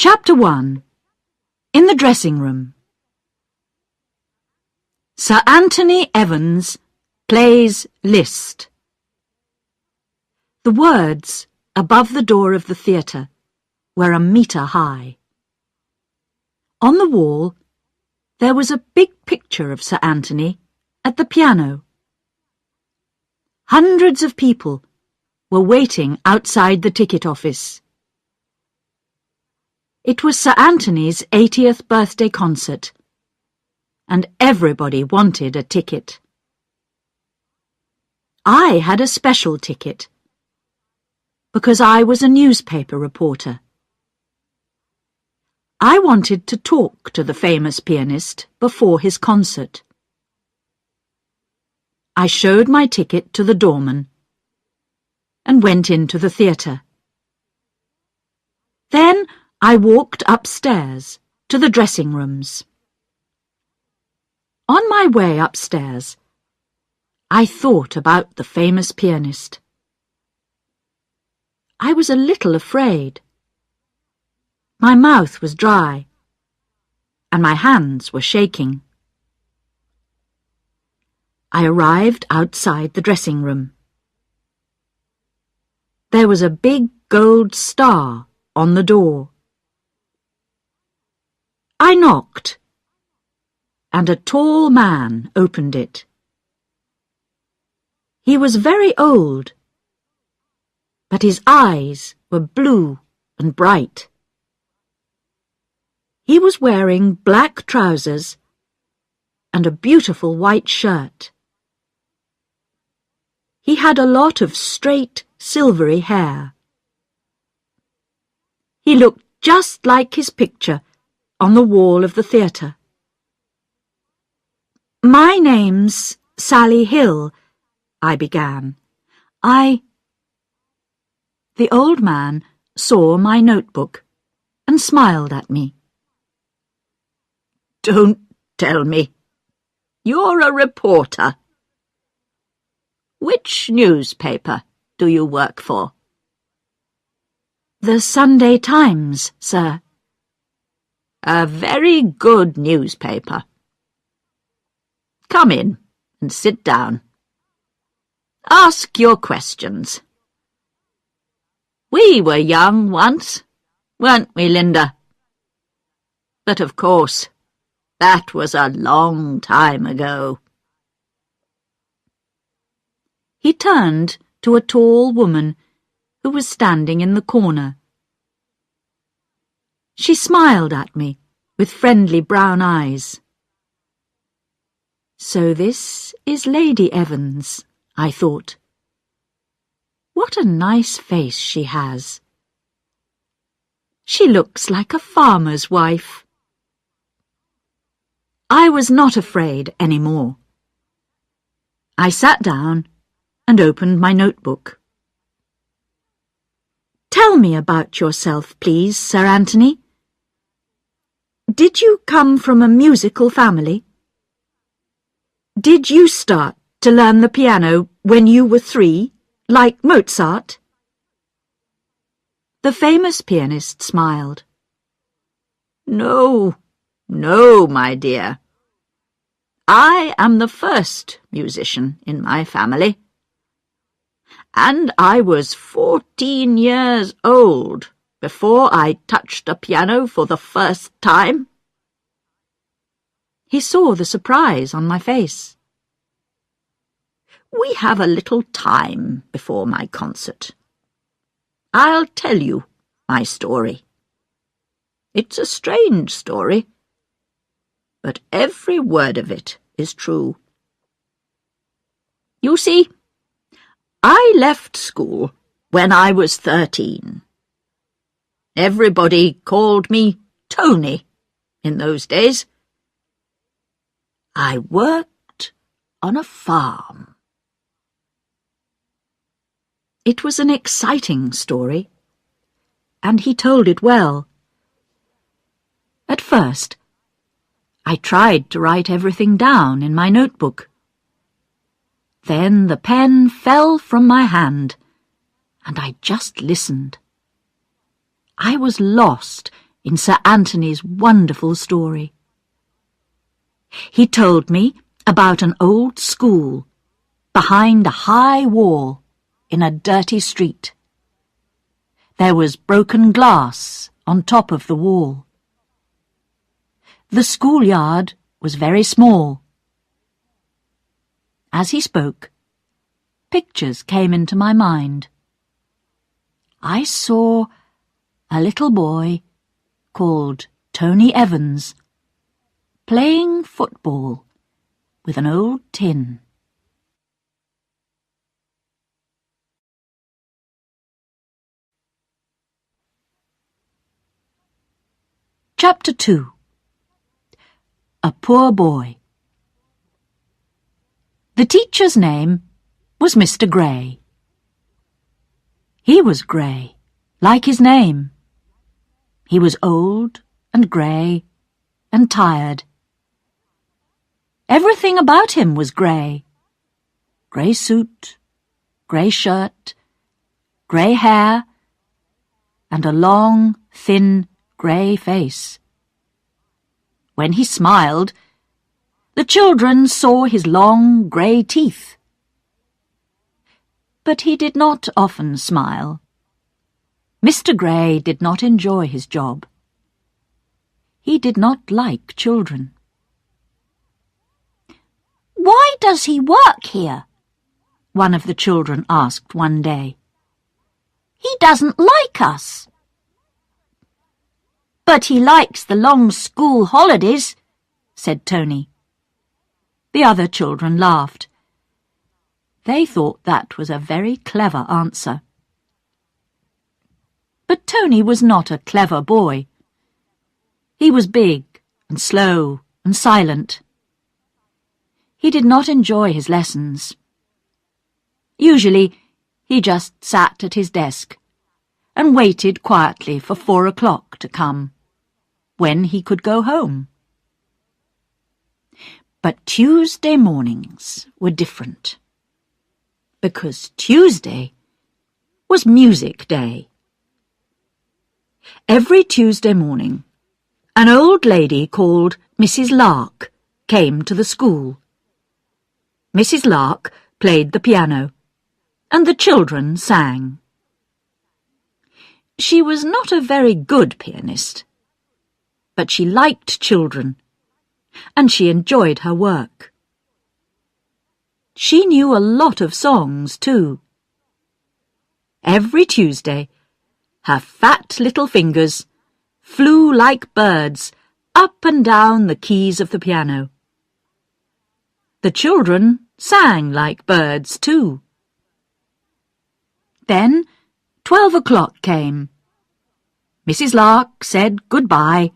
Chapter 1. In the Dressing Room. Sir Anthony Evans plays Liszt. The words above the door of the theatre were a metre high. On the wall there was a big picture of Sir Anthony at the piano. Hundreds of people were waiting outside the ticket office. It was Sir Anthony's 80th birthday concert, and everybody wanted a ticket. I had a special ticket, because I was a newspaper reporter. I wanted to talk to the famous pianist before his concert. I showed my ticket to the doorman and went into the theatre. Then I walked upstairs to the dressing rooms. On my way upstairs, I thought about the famous pianist. I was a little afraid. My mouth was dry, and my hands were shaking. I arrived outside the dressing room. There was a big gold star on the door. I knocked, and a tall man opened it. He was very old, but his eyes were blue and bright. He was wearing black trousers and a beautiful white shirt. He had a lot of straight, silvery hair. He looked just like his picture on the wall of the theatre. "My name's Sally Hill," I began. The old man saw my notebook and smiled at me. "Don't tell me. You're a reporter. Which newspaper do you work for?" "The Sunday Times, sir." "A very good newspaper. Come in and sit down. Ask your questions. We were young once, weren't we, Linda? But of course, that was a long time ago." He turned to a tall woman who was standing in the corner. She smiled at me with friendly brown eyes. "So this is Lady Evans," I thought. "What a nice face she has. She looks like a farmer's wife." I was not afraid any more. I sat down and opened my notebook. "Tell me about yourself, please, Sir Anthony. Did you come from a musical family? Did you start to learn the piano when you were 3, like Mozart?" The famous pianist smiled. "No, my dear. I am the first musician in my family. And I was 14 years old before I touched a piano for the first time." He saw the surprise on my face. "We have a little time before my concert. I'll tell you my story. It's a strange story, but every word of it is true. You see, I left school when I was 13. Everybody called me Tony in those days. I worked on a farm." It was an exciting story, and he told it well. At first, I tried to write everything down in my notebook. Then the pen fell from my hand, and I just listened. I was lost in Sir Anthony's wonderful story. He told me about an old school behind a high wall in a dirty street. There was broken glass on top of the wall. The schoolyard was very small. As he spoke, pictures came into my mind. I saw a little boy called Tony Evans playing football with an old tin. Chapter 2. A Poor Boy. The teacher's name was Mr. Gray. He was grey, like his name. He was old and grey and tired. Everything about him was grey. Grey suit, grey shirt, grey hair, and a long, thin, grey face. When he smiled, the children saw his long grey teeth. But he did not often smile. Mr. Gray did not enjoy his job. He did not like children. "Why does he work here?" one of the children asked one day. "He doesn't like us." "But he likes the long school holidays," said Tony. The other children laughed. They thought that was a very clever answer. But Tony was not a clever boy. He was big and slow and silent. He did not enjoy his lessons. Usually, he just sat at his desk and waited quietly for 4 o'clock to come, when he could go home. But Tuesday mornings were different, because Tuesday was music day. Every Tuesday morning, an old lady called Mrs. Lark came to the school. Mrs. Lark played the piano, and the children sang. She was not a very good pianist, but she liked children, and she enjoyed her work. She knew a lot of songs, too. Every Tuesday, her fat little fingers flew like birds up and down the keys of the piano. The children sang like birds, too. Then 12 o'clock came. Mrs. Lark said goodbye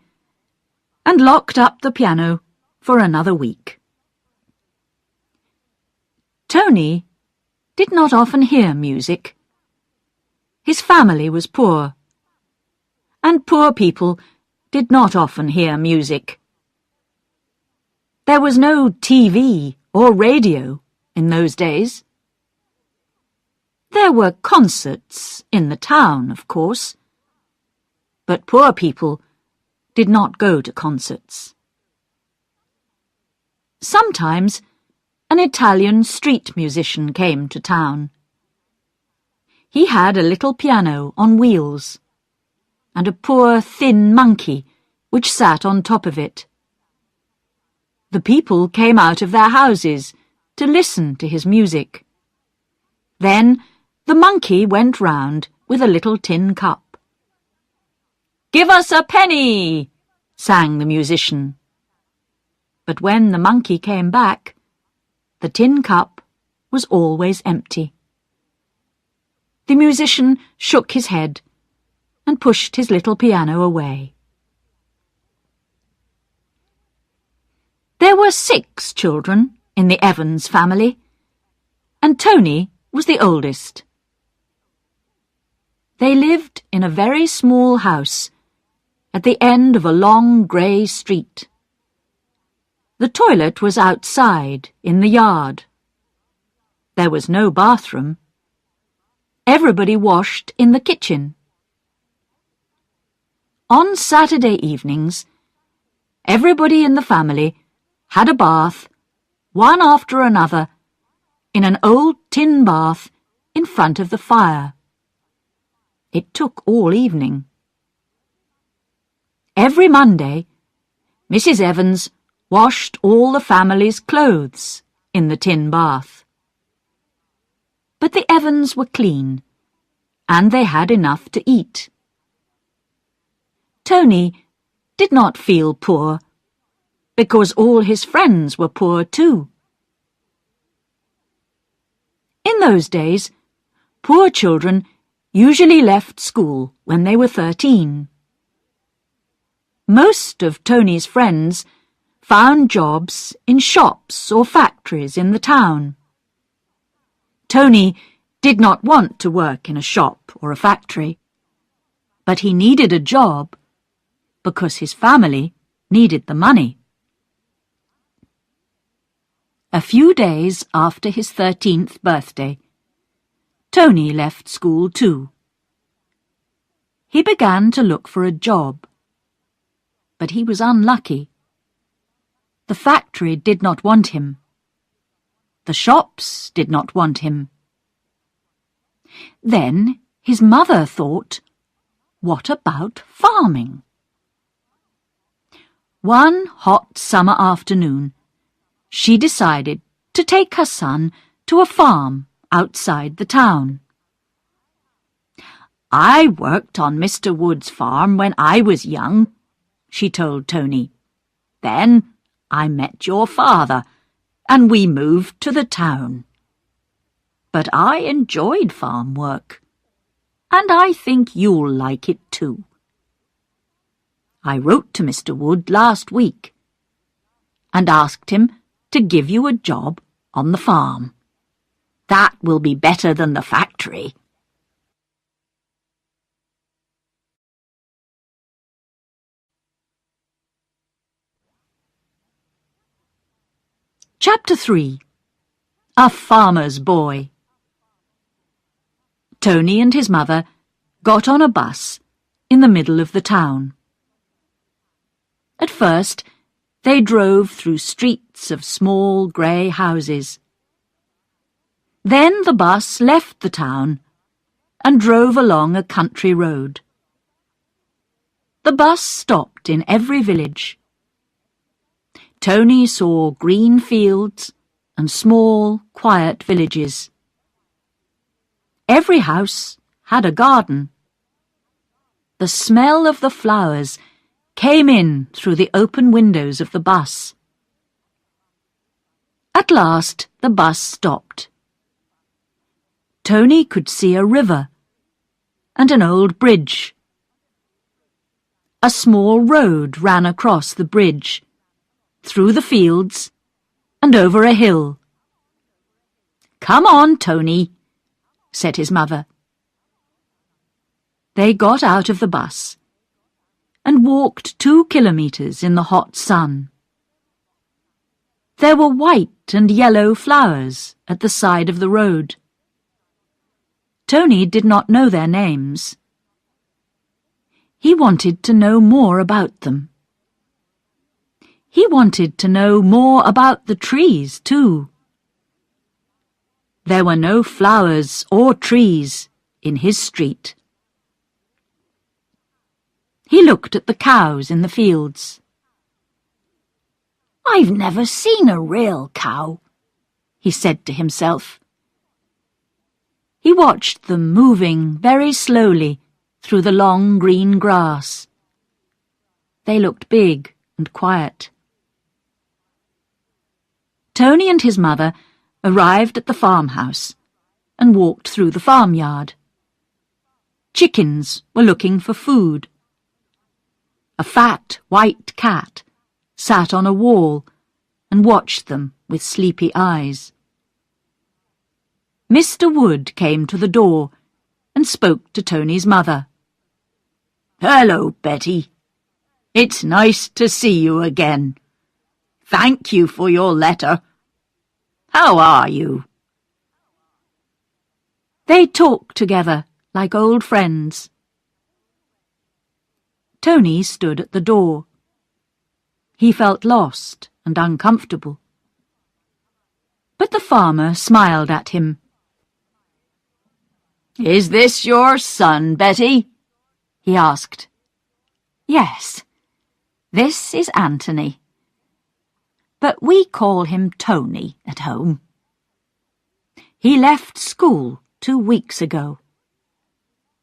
and locked up the piano for another week. Tony did not often hear music. His family was poor, and poor people did not often hear music. There was no TV or radio in those days. There were concerts in the town, of course, but poor people did not go to concerts. Sometimes an Italian street musician came to town. He had a little piano on wheels, and a poor thin monkey which sat on top of it. The people came out of their houses to listen to his music. Then the monkey went round with a little tin cup. "Give us a penny!" sang the musician. But when the monkey came back, the tin cup was always empty. The musician shook his head and pushed his little piano away. There were 6 children in the Evans family, and Tony was the oldest. They lived in a very small house at the end of a long grey street. The toilet was outside in the yard. There was no bathroom. Everybody washed in the kitchen. On Saturday evenings, everybody in the family had a bath, one after another, in an old tin bath in front of the fire. It took all evening. Every Monday, Mrs. Evans washed all the family's clothes in the tin bath. But the Evans were clean, and they had enough to eat. Tony did not feel poor, because all his friends were poor too. In those days, poor children usually left school when they were 13. Most of Tony's friends found jobs in shops or factories in the town. Tony did not want to work in a shop or a factory, but he needed a job because his family needed the money. A few days after his 13th birthday, Tony left school too. He began to look for a job, but he was unlucky. The factory did not want him. The shops did not want him. Then his mother thought, what about farming? One hot summer afternoon, she decided to take her son to a farm outside the town. "I worked on Mr. Wood's farm when I was young," she told Tony. "Then I met your father, and we moved to the town. But I enjoyed farm work, and I think you'll like it too. I wrote to Mr. Wood last week and asked him to give you a job on the farm. That will be better than the factory." Chapter 3. A Farmer's Boy. Tony and his mother got on a bus in the middle of the town. At first, they drove through streets of small grey houses. Then the bus left the town and drove along a country road. The bus stopped in every village. Tony saw green fields and small, quiet villages. Every house had a garden. The smell of the flowers came in through the open windows of the bus. At last the bus stopped. Tony could see a river and an old bridge. A small road ran across the bridge, through the fields and over a hill. "Come on, Tony," said his mother. They got out of the bus and walked 2 kilometres in the hot sun. There were white and yellow flowers at the side of the road. Tony did not know their names. He wanted to know more about them. He wanted to know more about the trees, too. There were no flowers or trees in his street. He looked at the cows in the fields. "I've never seen a real cow," he said to himself. He watched them moving very slowly through the long green grass. They looked big and quiet. Tony and his mother arrived at the farmhouse and walked through the farmyard. Chickens were looking for food. A fat white cat sat on a wall and watched them with sleepy eyes. Mr. Wood came to the door and spoke to Tony's mother. "Hello, Betty. It's nice to see you again. Thank you for your letter. How are you?" They talked together like old friends. Tony stood at the door. He felt lost and uncomfortable. But the farmer smiled at him. "Is this your son, Betty?" he asked. "Yes, this is Anthony. But we call him Tony at home. He left school 2 weeks ago.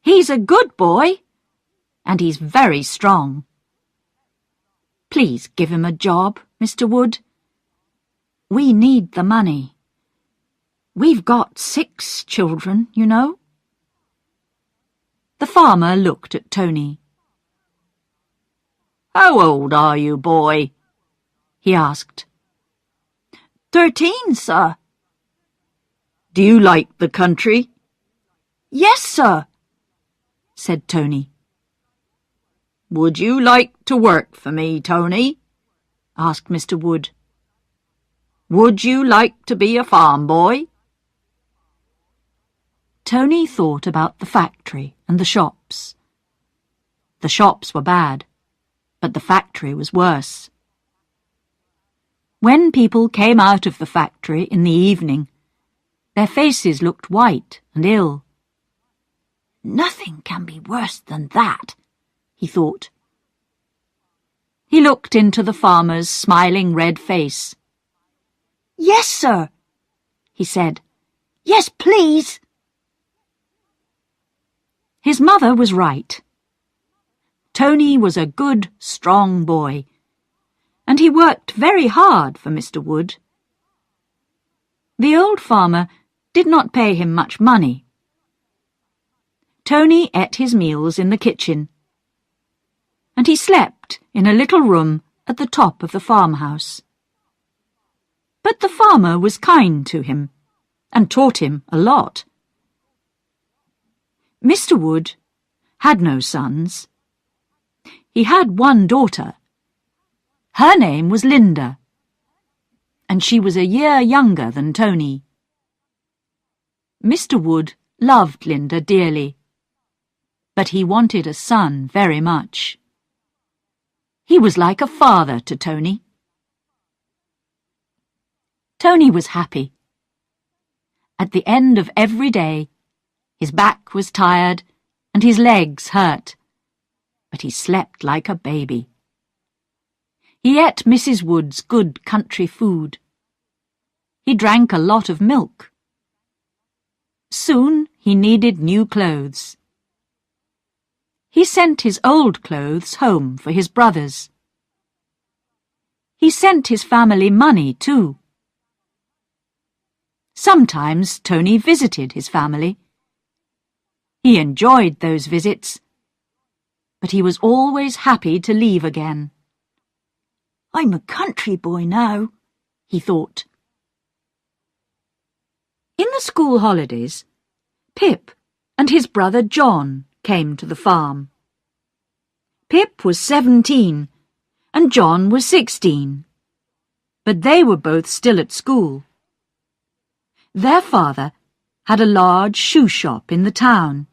He's a good boy, and he's very strong. Please give him a job, Mr. Wood. We need the money. We've got 6 children, you know." The farmer looked at Tony. "How old are you, boy?" he asked. 13, sir." "Do you like the country?" "Yes, sir," said Tony. "Would you like to work for me, Tony?" asked Mr. Wood. "Would you like to be a farm boy?" Tony thought about the factory and the shops. The shops were bad, but the factory was worse. When people came out of the factory in the evening, their faces looked white and ill. "Nothing can be worse than that," he thought. He looked into the farmer's smiling red face. "Yes, sir," he said. "Yes, please." His mother was right. Tony was a good, strong boy, and he worked very hard for Mr. Wood. The old farmer did not pay him much money. Tony ate his meals in the kitchen, and he slept in a little room at the top of the farmhouse. But the farmer was kind to him and taught him a lot. Mr. Wood had no sons. He had one daughter. Her name was Linda, and she was a year younger than Tony. Mr. Wood loved Linda dearly, but he wanted a son very much. He was like a father to Tony. Tony was happy. At the end of every day, his back was tired and his legs hurt, but he slept like a baby. He ate Mrs. Wood's good country food. He drank a lot of milk. Soon he needed new clothes. He sent his old clothes home for his brothers. He sent his family money too. Sometimes Tony visited his family. He enjoyed those visits, but he was always happy to leave again. "I'm a country boy now," he thought. In the school holidays, Pip and his brother John came to the farm. Pip was 17 and John was 16, but they were both still at school. Their father had a large shoe shop in the town.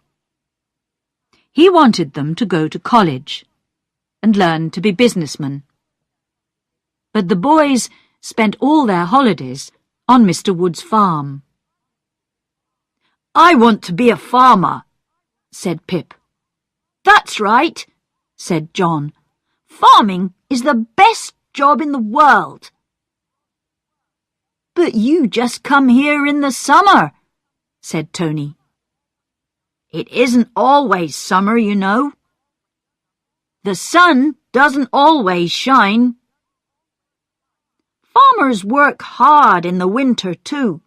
He wanted them to go to college and learn to be businessmen. But the boys spent all their holidays on Mr. Wood's farm. "I want to be a farmer," said Pip. "That's right," said John. "Farming is the best job in the world." "But you just come here in the summer," said Tony. "It isn't always summer, you know. The sun doesn't always shine. Farmers work hard in the winter, too.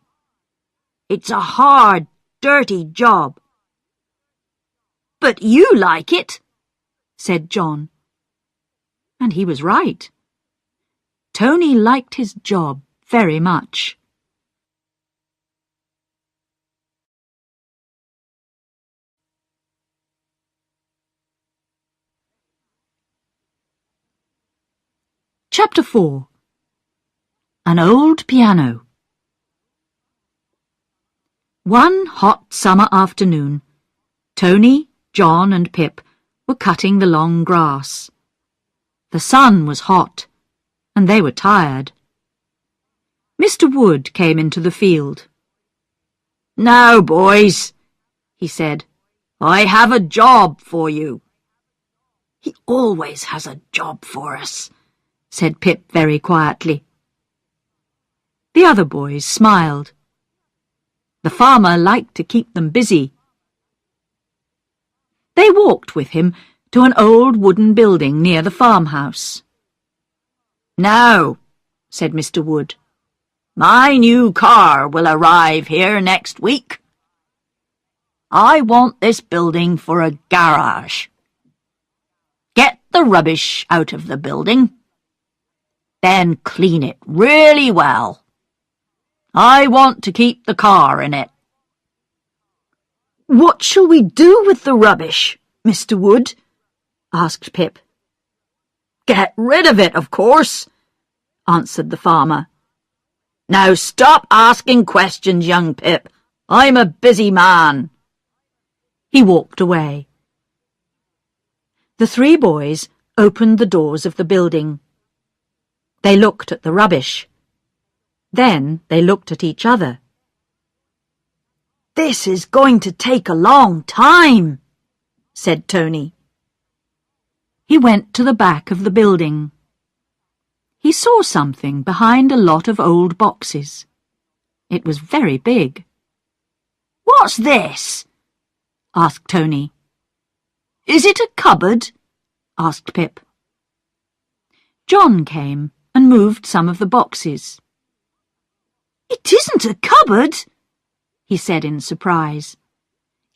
It's a hard, dirty job." "But you like it," said John. And he was right. Tony liked his job very much. Chapter 4. An Old Piano. One hot summer afternoon, Tony, John and Pip were cutting the long grass. The sun was hot, and they were tired. Mr. Wood came into the field. "Now, boys," he said, "I have a job for you." "He always has a job for us," said Pip very quietly. The other boys smiled. The farmer liked to keep them busy. They walked with him to an old wooden building near the farmhouse. "Now," said Mr. Wood, "my new car will arrive here next week. I want this building for a garage. Get the rubbish out of the building, then clean it really well. I want to keep the car in it." "What shall we do with the rubbish, Mr. Wood?" asked Pip. "Get rid of it, of course," answered the farmer. "Now stop asking questions, young Pip. I'm a busy man." He walked away. The three boys opened the doors of the building. They looked at the rubbish. Then they looked at each other. "This is going to take a long time," said Tony. He went to the back of the building. He saw something behind a lot of old boxes. It was very big. "What's this?" asked Tony. "Is it a cupboard?" asked Pip. John came and moved some of the boxes. "It isn't a cupboard," he said in surprise.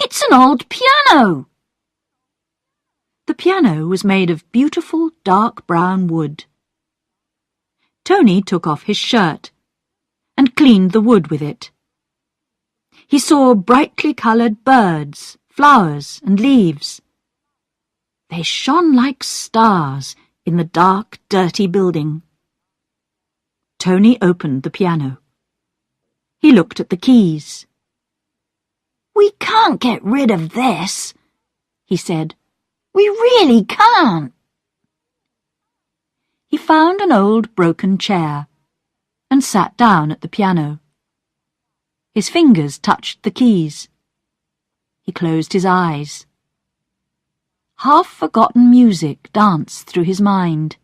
"It's an old piano." The piano was made of beautiful dark brown wood. Tony took off his shirt and cleaned the wood with it. He saw brightly coloured birds, flowers and leaves. They shone like stars in the dark, dirty building. Tony opened the piano. He looked at the keys. "We can't get rid of this," he said. "We really can't." He found an old broken chair and sat down at the piano. His fingers touched the keys. He closed his eyes. Half-forgotten music danced through his mind.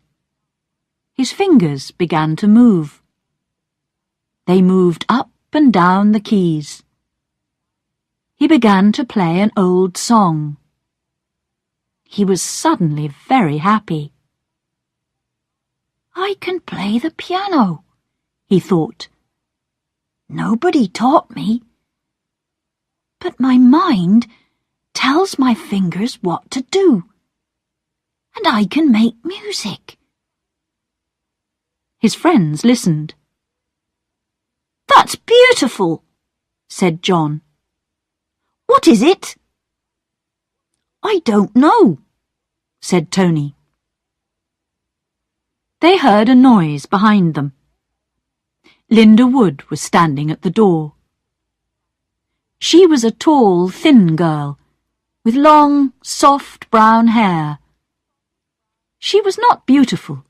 His fingers began to move. They moved up and down the keys. He began to play an old song. He was suddenly very happy. "I can play the piano," he thought. "Nobody taught me. But my mind tells my fingers what to do, and I can make music." His friends listened. "That's beautiful," said John. "What is it?" "I don't know," said Tony. They heard a noise behind them. Linda Wood was standing at the door. She was a tall, thin girl with long, soft brown hair. She was not beautiful,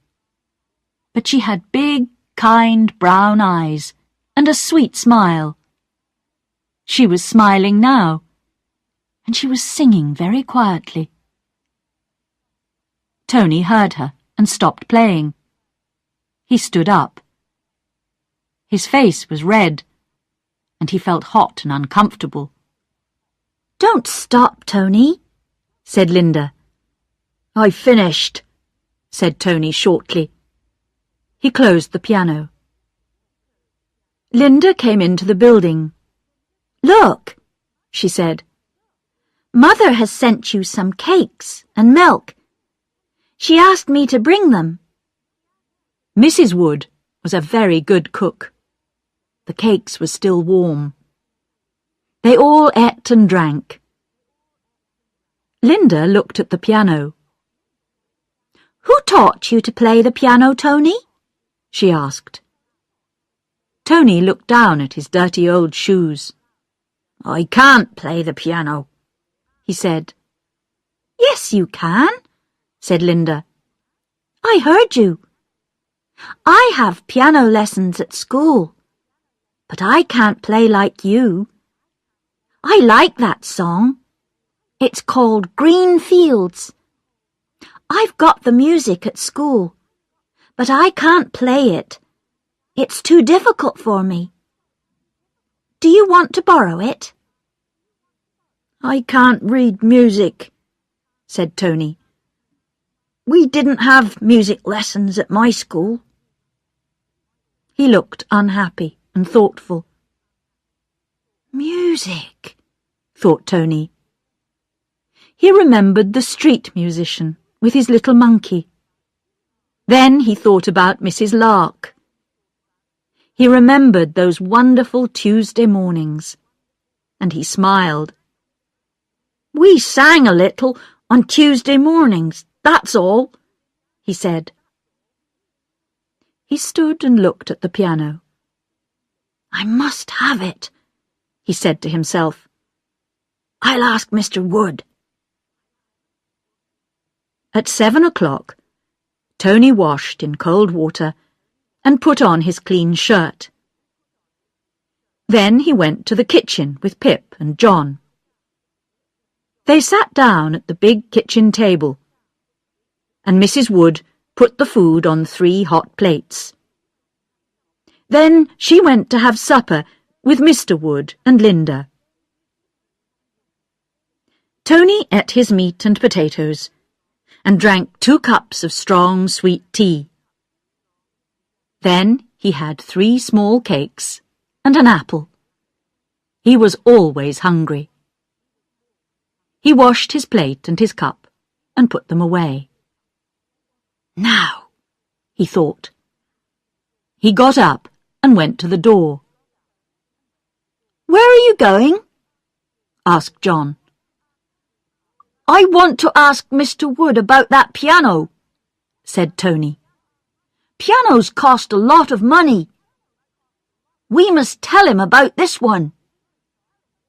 but she had big, kind brown eyes and a sweet smile. She was smiling now, and she was singing very quietly. Tony heard her and stopped playing. He stood up. His face was red, and he felt hot and uncomfortable. "Don't stop, Tony," said Linda. "I've finished," said Tony shortly. He closed the piano. Linda came into the building. "Look," she said. "Mother has sent you some cakes and milk. She asked me to bring them." Mrs. Wood was a very good cook. The cakes were still warm. They all ate and drank. Linda looked at the piano. "Who taught you to play the piano, Tony?" she asked. Tony looked down at his dirty old shoes. "I can't play the piano," he said. Yes, you can, said Linda. I heard you. I have piano lessons at school, but I can't play like you. I like that song. It's called Green Fields. I've got the music at school, but I can't play it. It's too difficult for me. Do you want to borrow it? I can't read music, said Tony. We didn't have music lessons at my school. He looked unhappy and thoughtful. Music, thought Tony. He remembered the street musician with his little monkey. Then he thought about Mrs. Lark. He remembered those wonderful Tuesday mornings, and he smiled. We sang a little on Tuesday mornings, that's all, he said. He stood and looked at the piano. I must have it, he said to himself. I'll ask Mr. Wood. At 7 o'clock, Tony washed in cold water and put on his clean shirt. Then he went to the kitchen with Pip and John. They sat down at the big kitchen table, and Mrs. Wood put the food on 3 hot plates. Then she went to have supper with Mr. Wood and Linda. Tony ate his meat and potatoes and drank 2 cups of strong sweet tea. Then he had 3 small cakes and an apple. He was always hungry. He washed his plate and his cup and put them away. Now, he thought. He got up and went to the door. Where are you going? asked John. I want to ask Mr. Wood about that piano, said Tony. Pianos cost a lot of money. We must tell him about this one.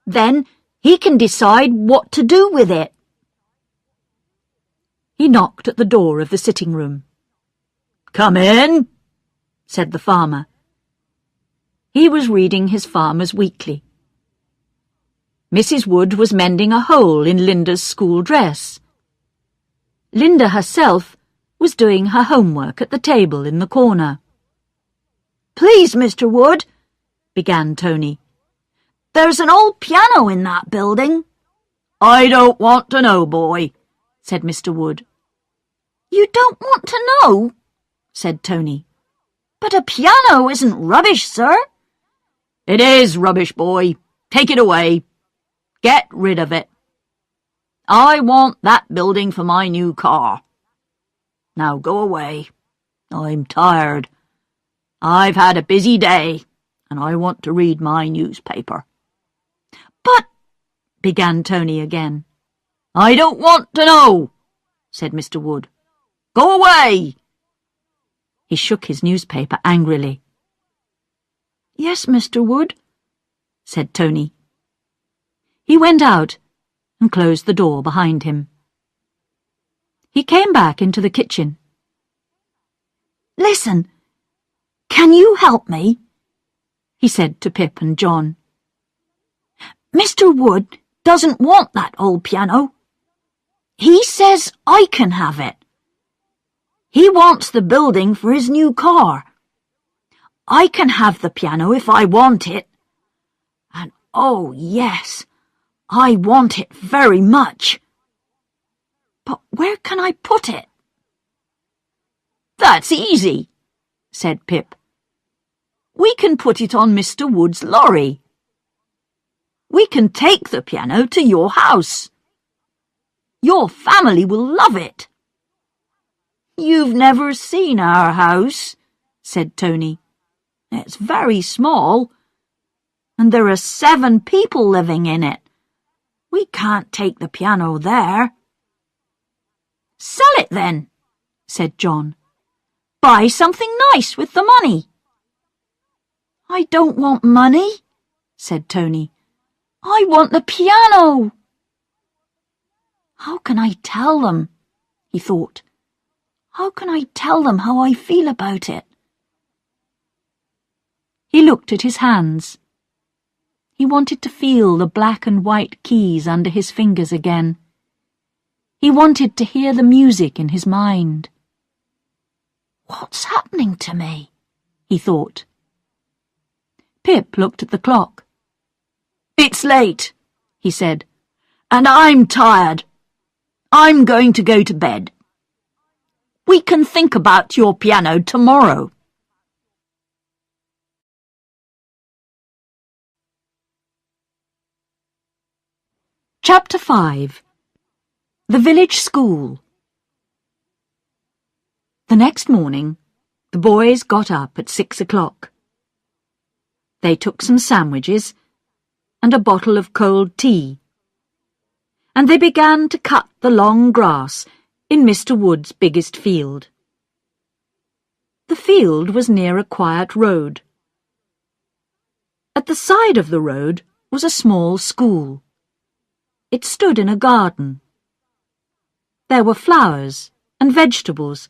Then he can decide what to do with it. He knocked at the door of the sitting room. Come in, said the farmer. He was reading his Farmer's Weekly. Mrs. Wood was mending a hole in Linda's school dress. Linda herself was doing her homework at the table in the corner. Please, Mr. Wood, began Tony. There's an old piano in that building. I don't want to know, boy, said Mr. Wood. You don't want to know, said Tony. But a piano isn't rubbish, sir. It is rubbish, boy. Take it away. Get rid of it. I want that building for my new car. Now go away. I'm tired. I've had a busy day, and I want to read my newspaper. But, began Tony again. I don't want to know, said Mr. Wood. Go away. He shook his newspaper angrily. Yes, Mr. Wood, said Tony. He went out and closed the door behind him. He came back into the kitchen. Listen, can you help me? He said to Pip and John. Mr. Wood doesn't want that old piano. He says I can have it. He wants the building for his new car. I can have the piano if I want it. And oh, yes, I want it very much. But where can I put it? That's easy, said Pip. We can put it on Mr. Wood's lorry. We can take the piano to your house. Your family will love it. You've never seen our house, said Tony. It's very small, and there are 7 people living in it. We can't take the piano there. Sell it then, said John. Buy something nice with the money. I don't want money, said Tony. I want the piano. How can I tell them? He thought. How can I tell them how I feel about it? He looked at his hands. He wanted to feel the black and white keys under his fingers again. He wanted to hear the music in his mind. What's happening to me? He thought. Pip looked at the clock. It's late, he said, and I'm tired. I'm going to go to bed. We can think about your piano tomorrow. Chapter 5. The Village School. The next morning, the boys got up at 6 o'clock. They took some sandwiches and a bottle of cold tea, and they began to cut the long grass in Mr. Wood's biggest field. The field was near a quiet road. At the side of the road was a small school. It stood in a garden. There were flowers and vegetables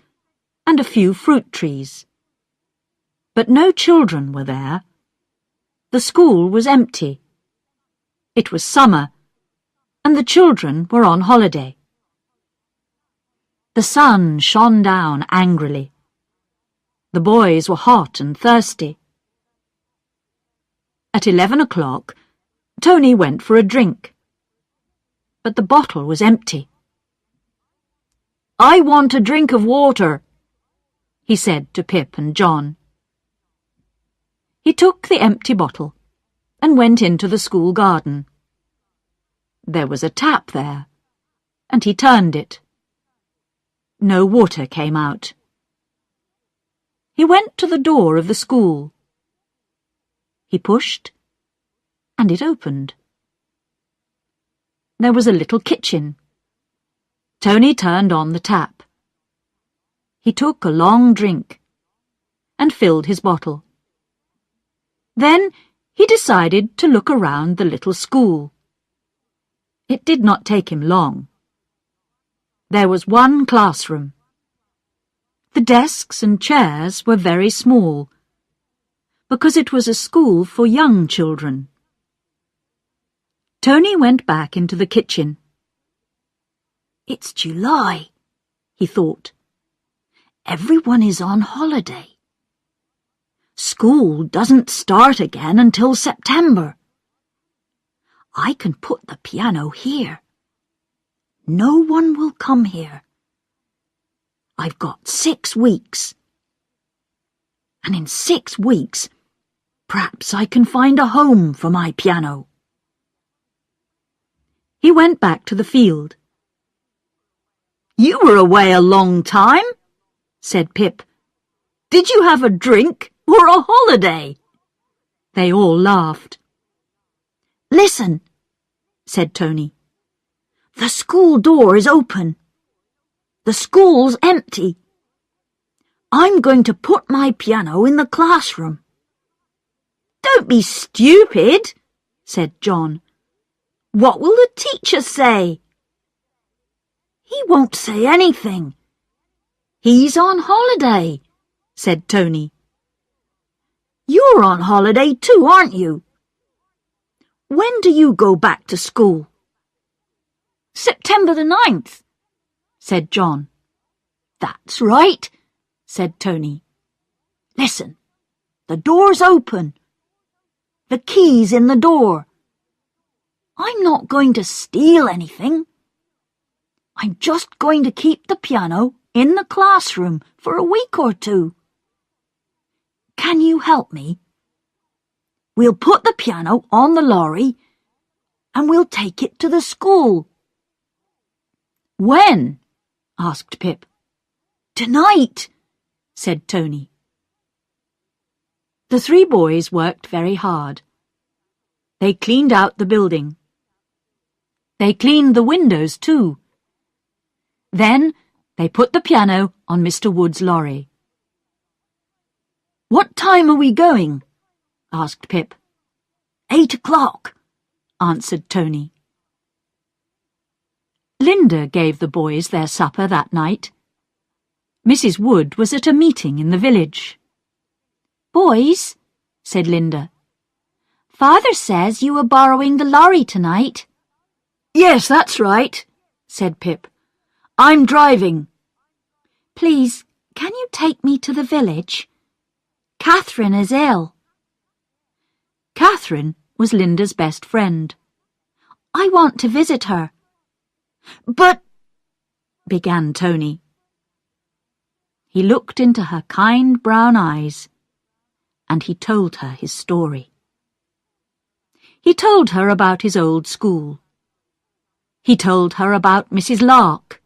and a few fruit trees. But no children were there. The school was empty. It was summer, and the children were on holiday. The sun shone down angrily. The boys were hot and thirsty. At 11 o'clock, Tony went for a drink. But the bottle was empty. I want a drink of water, he said to Pip and John. He took the empty bottle and went into the school garden. There was a tap there, and he turned it. No water came out. He went to the door of the school. He pushed, and it opened. There was a little kitchen. Tony turned on the tap. He took a long drink and filled his bottle. Then he decided to look around the little school. It did not take him long. There was one classroom. The desks and chairs were very small, because it was a school for young children. Tony went back into the kitchen. It's July, he thought. Everyone is on holiday. School doesn't start again until September. I can put the piano here. No one will come here. I've got 6 weeks. And in 6 weeks, perhaps I can find a home for my piano. He went back to the field. You were away a long time, said Pip. Did you have a drink or a holiday? They all laughed. Listen, said Tony. The school door is open. The school's empty. I'm going to put my piano in the classroom. Don't be stupid, said John. What will the teacher say? He won't say anything. He's on holiday, said Tony. You're on holiday too, aren't you? When do you go back to school? September the 9th, said John. That's right, said Tony. Listen, the door's open. The key's in the door. I'm not going to steal anything. I'm just going to keep the piano in the classroom for a week or 2. Can you help me? We'll put the piano on the lorry and we'll take it to the school. When? asked Pip. Tonight, said Tony. The 3 boys worked very hard. They cleaned out the building. They cleaned the windows too. Then they put the piano on Mr. Wood's lorry. What time are we going? asked Pip. 8 o'clock, answered Tony. Linda gave the boys their supper that night. Mrs. Wood was at a meeting in the village. "Boys," said Linda, "Father says you were borrowing the lorry tonight." "Yes, that's right," said Pip. "I'm driving." "Please, can you take me to the village? Catherine is ill." Catherine was Linda's best friend. "I want to visit her." "But—" began Tony. He looked into her kind brown eyes, and he told her his story. He told her about his old school. He told her about Mrs. Lark.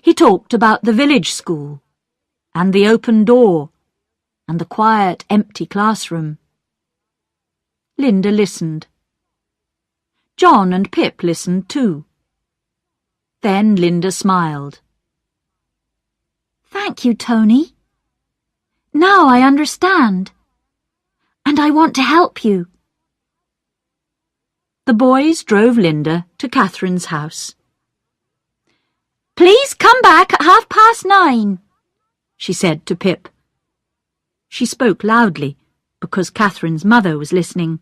He talked about the village school, and the open door, and the quiet, empty classroom. Linda listened. John and Pip listened too. Then Linda smiled. "Thank you, Tony. Now I understand. And I want to help you." The boys drove Linda to Catherine's house. "Please come back at 9:30, she said to Pip. She spoke loudly because Catherine's mother was listening.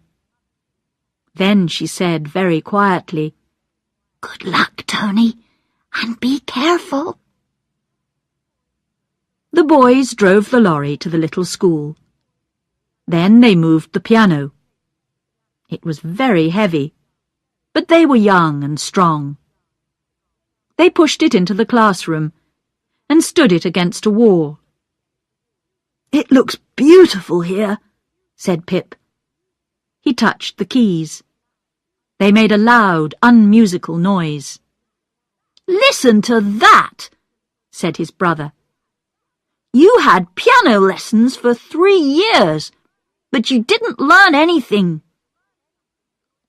Then she said very quietly, "Good luck, Tony, and be careful." The boys drove the lorry to the little school. Then they moved the piano. It was very heavy, but they were young and strong. They pushed it into the classroom and stood it against a wall. "It looks beautiful here," said Pip. He touched the keys. They made a loud, unmusical noise. "Listen to that," said his brother. "You had piano lessons for 3 years, but you didn't learn anything.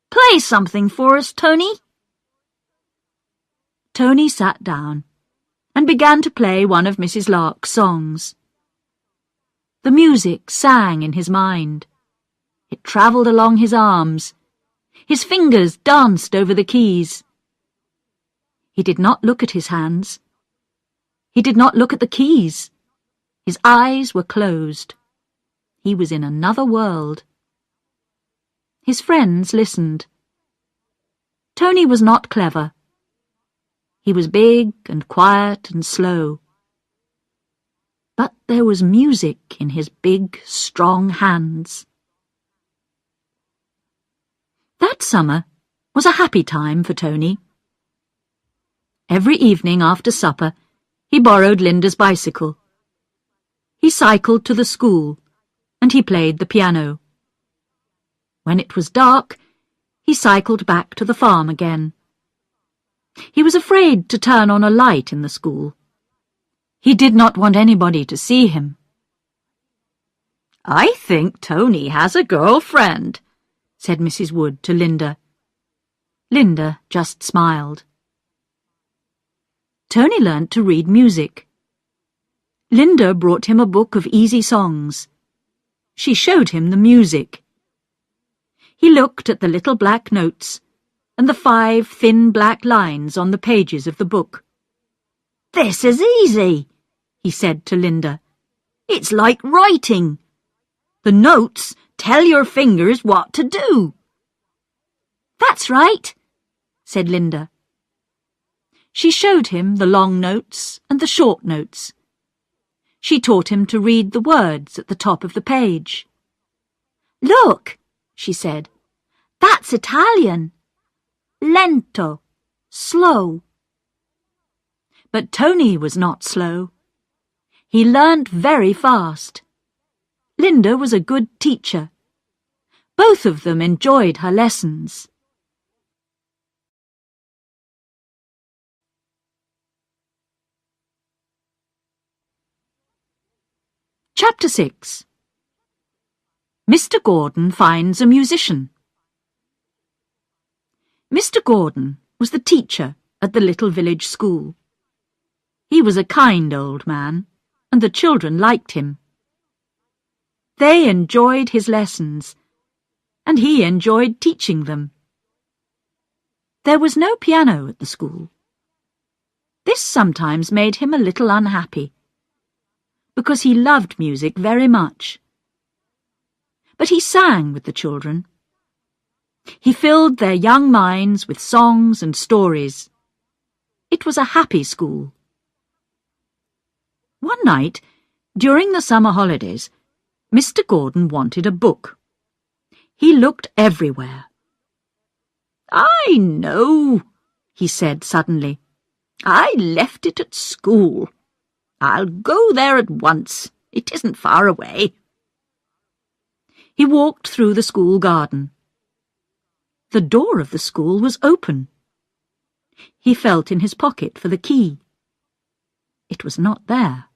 Play something for us, Tony." Tony sat down and began to play one of Mrs. Lark's songs. The music sang in his mind. It travelled along his arms. His fingers danced over the keys. He did not look at his hands. He did not look at the keys. His eyes were closed. He was in another world. His friends listened. Tony was not clever. He was big and quiet and slow. But there was music in his big, strong hands. That summer was a happy time for Tony. Every evening after supper, he borrowed Linda's bicycle. He cycled to the school, and he played the piano. When it was dark, he cycled back to the farm again. He was afraid to turn on a light in the school. He did not want anybody to see him. "I think Tony has a girlfriend," said Mrs. Wood to Linda. Linda just smiled. Tony learnt to read music. Linda brought him a book of easy songs. She showed him the music. He looked at the little black notes and the 5 thin black lines on the pages of the book. "This is easy," he said to Linda. "It's like writing. The notes tell your fingers what to do." "That's right," said Linda. She showed him the long notes and the short notes. She taught him to read the words at the top of the page. "Look," she said, "that's Italian. Lento, slow." But Tony was not slow. He learnt very fast. Linda was a good teacher. Both of them enjoyed her lessons. Chapter 6. Mr. Gordon finds a musician. Mr. Gordon was the teacher at the little village school. He was a kind old man, and the children liked him. They enjoyed his lessons, and he enjoyed teaching them. There was no piano at the school. This sometimes made him a little unhappy, because he loved music very much. But he sang with the children. He filled their young minds with songs and stories. It was a happy school. One night, during the summer holidays, Mr. Gordon wanted a book. He looked everywhere. "I know," he said suddenly. "I left it at school. I'll go there at once. It isn't far away." He walked through the school garden. The door of the school was open. He felt in his pocket for the key. It was not there.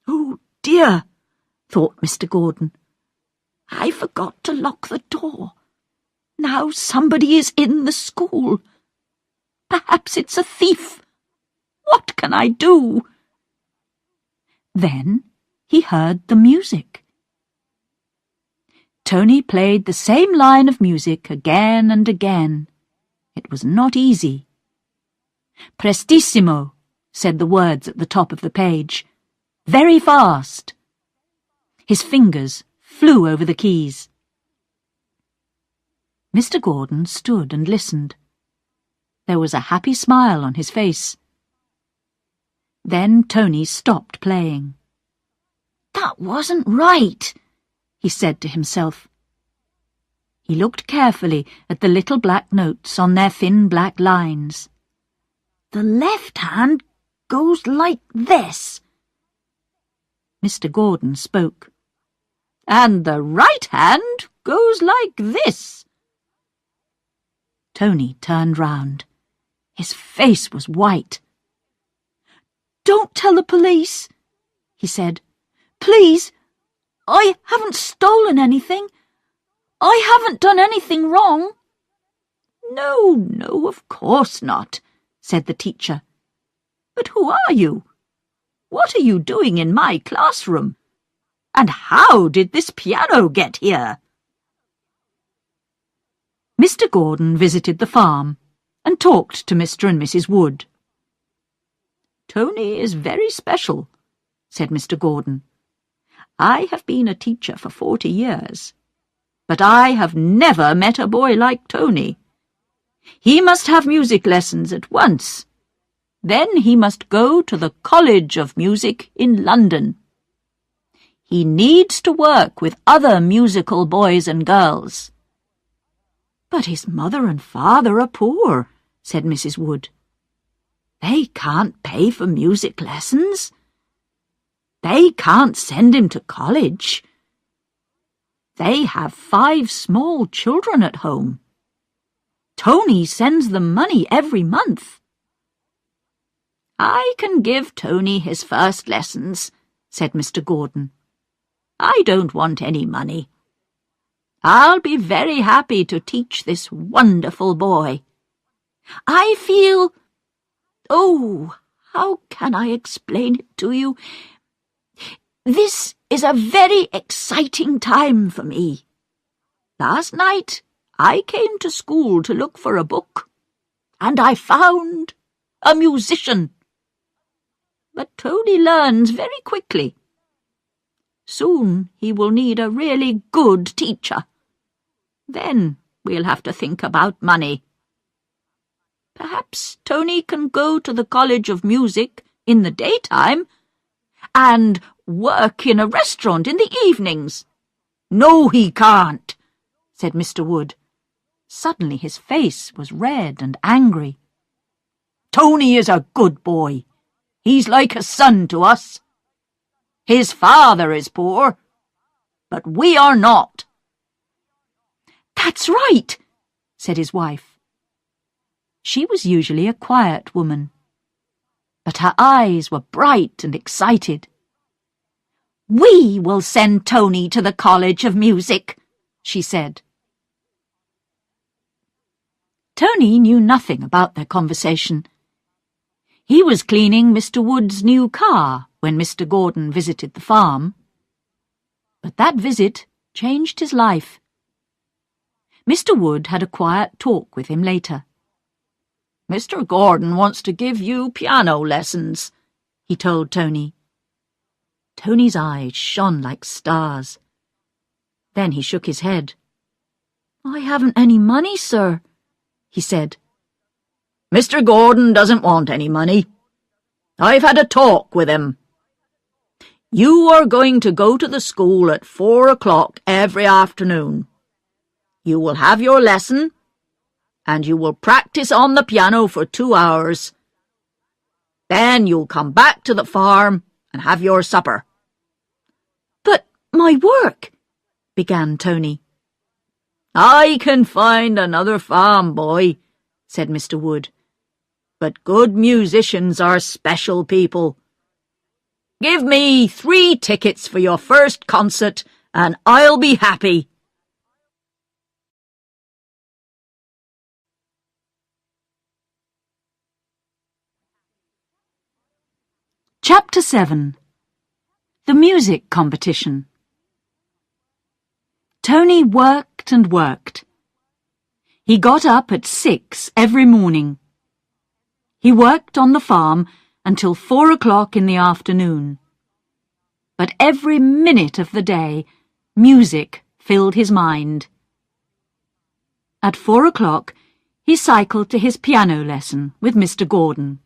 "Oh, dear," thought Mr. Gordon. "I forgot to lock the door. Now somebody is in the school. Perhaps it's a thief. What can I do?" Then he heard the music. Tony played the same line of music again and again. It was not easy. "Prestissimo," said the words at the top of the page. "Very fast." His fingers flew over the keys. Mr. Gordon stood and listened. There was a happy smile on his face. Then Tony stopped playing. "That wasn't right," he said to himself. He looked carefully at the little black notes on their thin black lines. "The left hand goes like this." Mr. Gordon spoke. "And the right hand goes like this." Tony turned round. His face was white. "Don't tell the police," he said. "Please, I haven't stolen anything. I haven't done anything wrong." No, of course not," said the teacher. "But who are you? What are you doing in my classroom? And how did this piano get here?" Mr. Gordon visited the farm and talked to Mr. and Mrs. Wood. "Tony is very special," said Mr. Gordon. "I have been a teacher for 40 years, but I have never met a boy like Tony. He must have music lessons at once. Then he must go to the College of Music in London. He needs to work with other musical boys and girls." "But his mother and father are poor," said Mrs. Wood. "They can't pay for music lessons. They can't send him to college. They have 5 small children at home. Tony sends them money every month." "I can give Tony his first lessons," said Mr. Gordon. "I don't want any money. I'll be very happy to teach this wonderful boy. I feel... Oh, how can I explain it to you? This is a very exciting time for me. Last night I came to school to look for a book, and I found a musician. But Tony learns very quickly. Soon he will need a really good teacher. Then we'll have to think about money. Perhaps Tony can go to the College of Music in the daytime and work in a restaurant in the evenings." "No, he can't," said Mr. Wood. Suddenly his face was red and angry. "Tony is a good boy. He's like a son to us. His father is poor, but we are not." "That's right," said his wife. She was usually a quiet woman, but her eyes were bright and excited. "We will send Tony to the College of Music," she said. Tony knew nothing about their conversation. He was cleaning Mr. Wood's new car when Mr. Gordon visited the farm. But that visit changed his life. Mr. Wood had a quiet talk with him later. "Mr. Gordon wants to give you piano lessons," he told Tony. Tony's eyes shone like stars. Then he shook his head. "I haven't any money, sir," he said. "Mr. Gordon doesn't want any money. I've had a talk with him. You are going to go to the school at 4 o'clock every afternoon. You will have your lesson, and you will practice on the piano for 2 hours. Then you'll come back to the farm and have your supper." "But my work," began Tony. "I can find another farm boy," said Mr. Wood. "But good musicians are special people. Give me 3 tickets for your first concert, and I'll be happy." Chapter 7. The Music Competition. Tony worked and worked. He got up at 6 every morning. He worked on the farm until 4 o'clock in the afternoon. But every minute of the day, music filled his mind. At 4 o'clock, he cycled to his piano lesson with Mr. Gordon.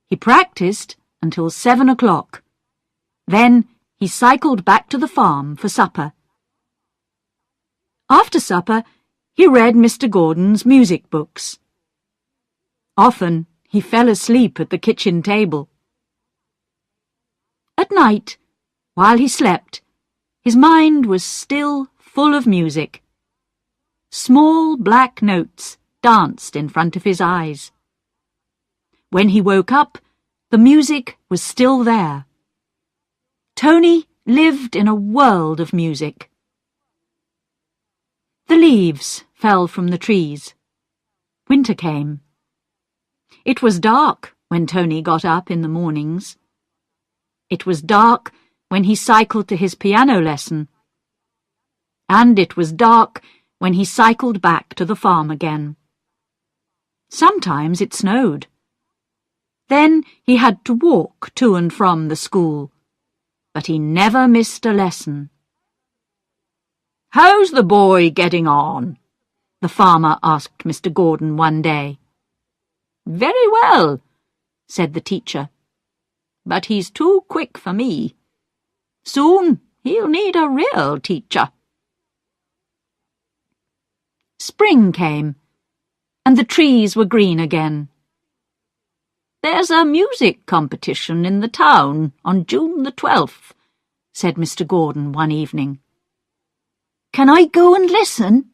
He practiced until 7 o'clock. Then he cycled back to the farm for supper. After supper, he read Mr. Gordon's music books. Often he fell asleep at the kitchen table. At night, while he slept, his mind was still full of music. Small black notes danced in front of his eyes. When he woke up, the music was still there. Tony lived in a world of music. The leaves fell from the trees. Winter came. It was dark when Tony got up in the mornings. It was dark when he cycled to his piano lesson. And it was dark when he cycled back to the farm again. Sometimes it snowed. Then he had to walk to and from the school, but he never missed a lesson. "How's the boy getting on?" the farmer asked Mr. Gordon one day. "Very well," said the teacher. "But he's too quick for me. Soon he'll need a real teacher." Spring came, and the trees were green again. "There's a music competition in the town on June the 12th, said Mr. Gordon one evening. "Can I go and listen?"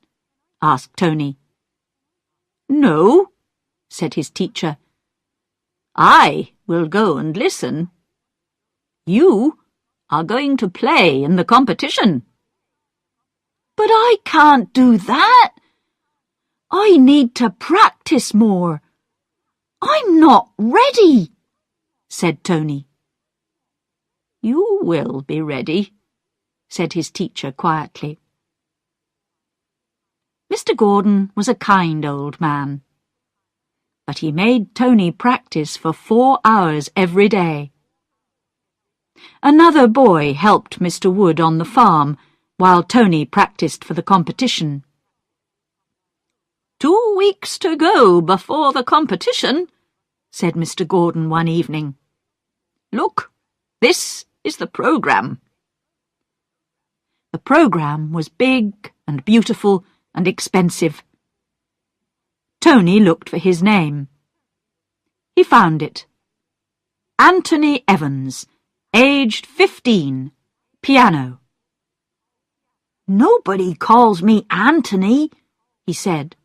asked Tony. "No," said his teacher. "I will go and listen. You are going to play in the competition." "But I can't do that. I need to practice more. I'm not ready," said Tony. "You will be ready," said his teacher quietly. Mr. Gordon was a kind old man, but he made Tony practice for 4 hours every day. Another boy helped Mr. Wood on the farm while Tony practiced for the competition. 2 weeks to go before the competition, said Mr. Gordon one evening. "Look, this is the programme." The programme was big and beautiful and expensive. Tony looked for his name. He found it. Anthony Evans, aged 15, piano. "Nobody calls me Anthony," he said.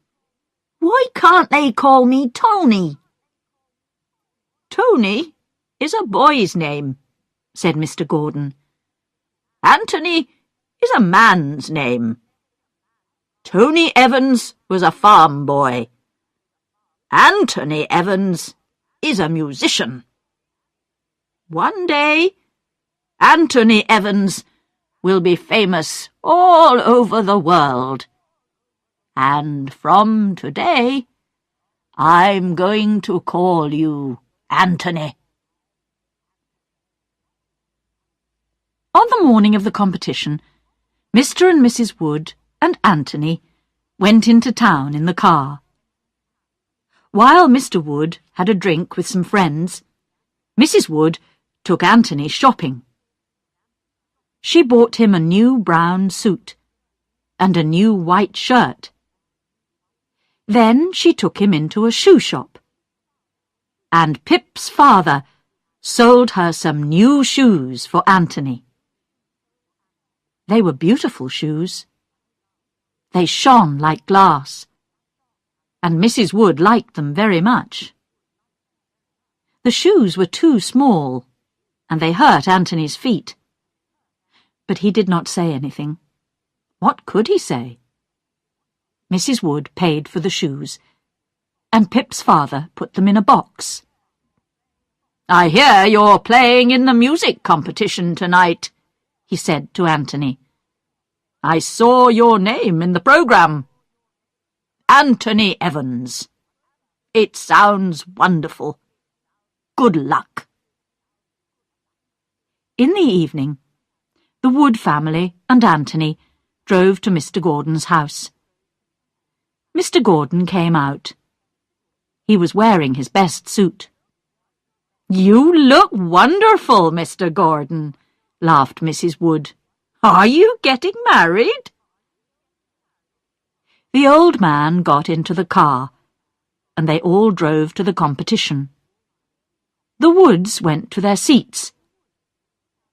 "Why can't they call me Tony?" "Tony is a boy's name," said Mr. Gordon. "Anthony is a man's name. Tony Evans was a farm boy. Anthony Evans is a musician. One day, Anthony Evans will be famous all over the world." And from today, I'm going to call you Anthony. On the morning of the competition, Mr. and Mrs. Wood and Anthony went into town in the car. While Mr. Wood had a drink with some friends, Mrs. Wood took Anthony shopping. She bought him a new brown suit and a new white shirt. Then she took him into a shoe shop. And Pip's father sold her some new shoes for Anthony. They were beautiful shoes. They shone like glass, and Mrs. Wood liked them very much. The shoes were too small, and they hurt Anthony's feet. But he did not say anything. What could he say? Mrs. Wood paid for the shoes, and Pip's father put them in a box. I hear you're playing in the music competition tonight, he said to Anthony. I saw your name in the programme. Anthony Evans. It sounds wonderful. Good luck. In the evening, the Wood family and Anthony drove to Mr. Gordon's house. Mr. Gordon came out. He was wearing his best suit. You look wonderful, Mr. Gordon, laughed Mrs. Wood. Are you getting married? The old man got into the car, and they all drove to the competition. The Woods went to their seats,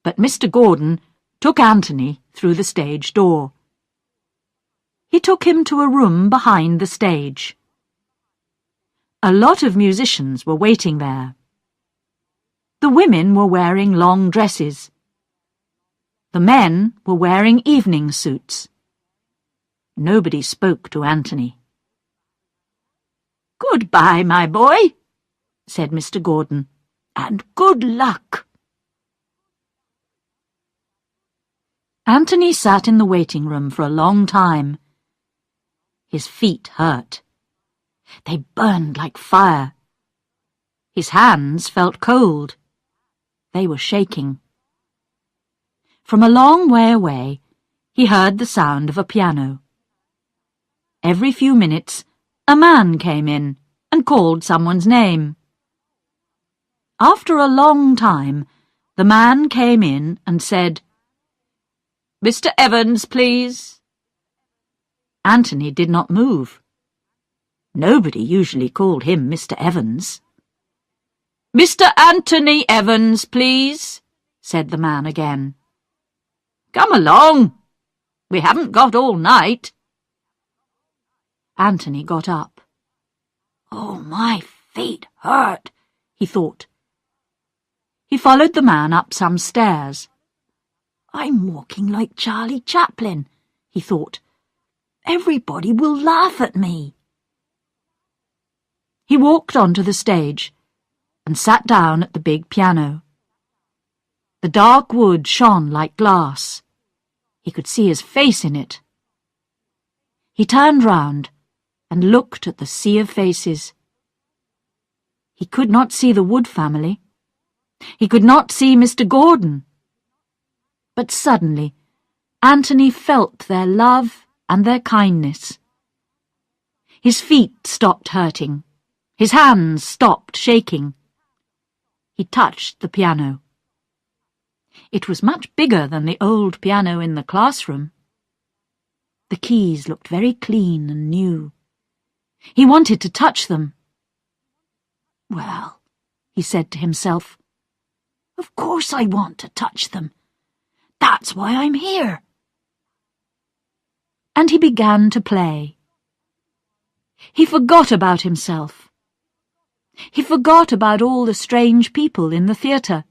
but Mr. Gordon took Anthony through the stage door. He took him to a room behind the stage. A lot of musicians were waiting there. The women were wearing long dresses. The men were wearing evening suits. Nobody spoke to Anthony. Goodbye, my boy, said Mr. Gordon, and good luck. Anthony sat in the waiting room for a long time. His feet hurt. They burned like fire. His hands felt cold. They were shaking. From a long way away, he heard the sound of a piano. Every few minutes, a man came in and called someone's name. After a long time, the man came in and said, Mr. Evans, please. Anthony did not move. Nobody usually called him Mr. Evans. Mr. Anthony Evans, please, said the man again. Come along. We haven't got all night. Anthony got up. Oh, my feet hurt, he thought. He followed the man up some stairs. I'm walking like Charlie Chaplin, he thought. Everybody will laugh at me. He walked onto the stage and sat down at the big piano. The dark wood shone like glass. He could see his face in it. He turned round and looked at the sea of faces. He could not see the Wood family. He could not see Mr. Gordon. But suddenly, Anthony felt their love and their kindness. His feet stopped hurting. His hands stopped shaking. He touched the piano. It was much bigger than the old piano in the classroom. The keys looked very clean and new. He wanted to touch them. Well, he said to himself, of course I want to touch them. That's why I'm here. And he began to play. He forgot about himself. He forgot about all the strange people in the theatre.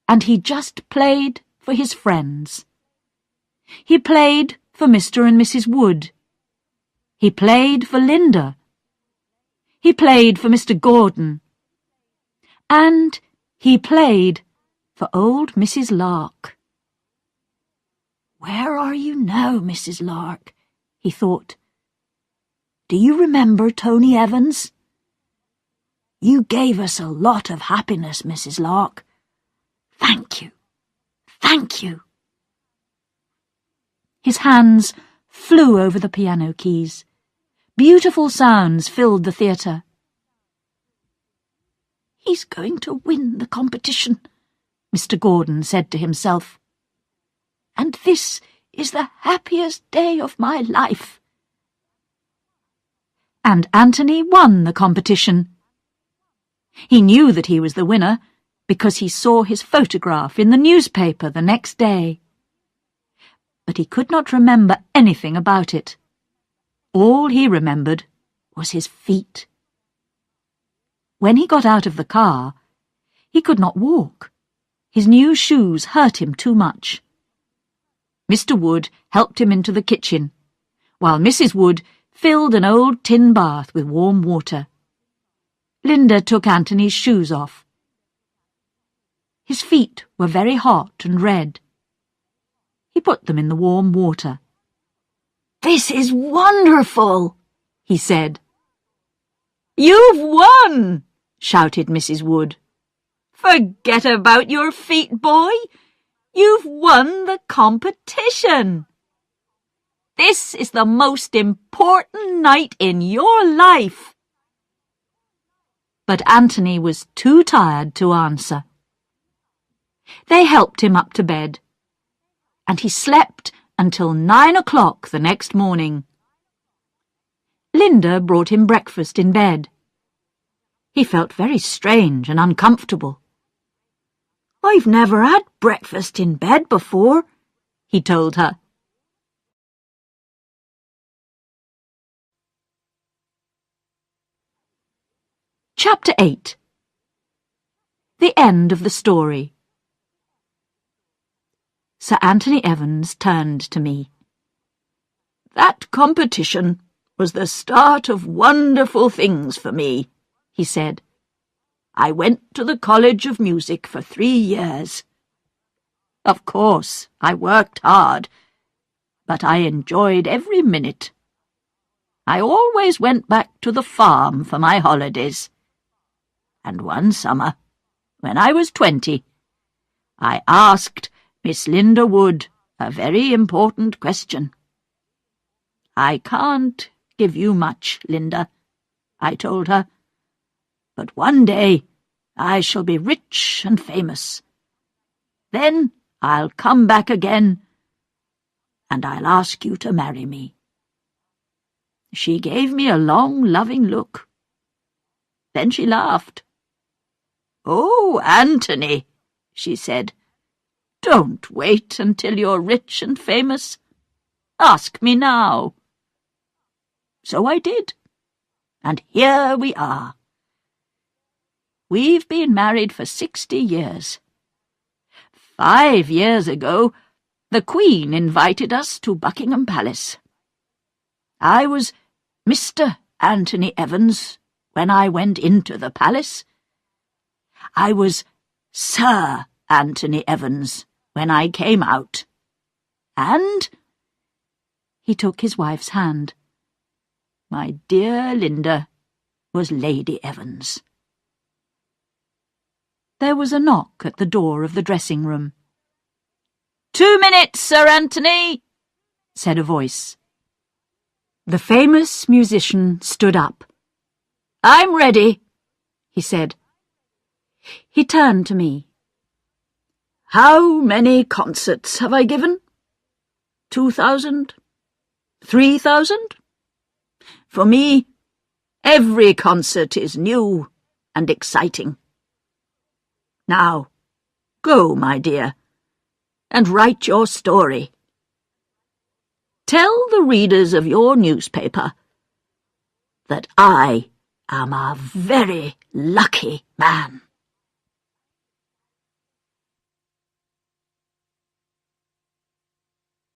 And he just played for his friends. He played for Mr. and Mrs. Wood. He played for Linda. He played for Mr. Gordon. And he played for old Mrs. Lark. Where are you now, Mrs. Lark? He thought. Do you remember Tony Evans? You gave us a lot of happiness, Mrs. Lark. Thank you. Thank you. His hands flew over the piano keys. Beautiful sounds filled the theatre. He's going to win the competition, Mr. Gordon said to himself. And this is the happiest day of my life. And Anthony won the competition. He knew that he was the winner because he saw his photograph in the newspaper the next day. But he could not remember anything about it. All he remembered was his feet. When he got out of the car, he could not walk. His new shoes hurt him too much. Mr. Wood helped him into the kitchen, while Mrs. Wood filled an old tin bath with warm water. Linda took Anthony's shoes off. His feet were very hot and red. He put them in the warm water. "This is wonderful," he said. "You've won!" shouted Mrs. Wood. "Forget about your feet, boy. You've won the competition. This is the most important night in your life." But Anthony was too tired to answer. They helped him up to bed, and he slept until 9 o'clock the next morning. Linda brought him breakfast in bed. He felt very strange and uncomfortable. "I've never had breakfast in bed before," he told her. Chapter 8. The end of the story. Sir Anthony Evans turned to me. "That competition was the start of wonderful things for me," he said. "I went to the College of Music for 3 years. Of course, I worked hard, but I enjoyed every minute. I always went back to the farm for my holidays. And one summer, when I was 20, I asked Miss Linda Wood a very important question. 'I can't give you much, Linda,' I told her, 'but one day I shall be rich and famous. Then I'll come back again, and I'll ask you to marry me.' She gave me a long, loving look. Then she laughed. 'Oh, Anthony,' she said, 'don't wait until you're rich and famous. Ask me now.' So I did, and here we are. We've been married for 60 years. 5 years ago, the Queen invited us to Buckingham Palace. I was Mr. Anthony Evans when I went into the palace. I was Sir Anthony Evans when I came out. And—" he took his wife's hand. "My dear Linda was Lady Evans." There was a knock at the door of the dressing-room. "2 minutes, Sir Anthony," said a voice. The famous musician stood up. "I'm ready," he said. He turned to me. "How many concerts have I given? 2,000? 3,000? For me, every concert is new and exciting. Now, go, my dear, and write your story. Tell the readers of your newspaper that I am a very lucky man."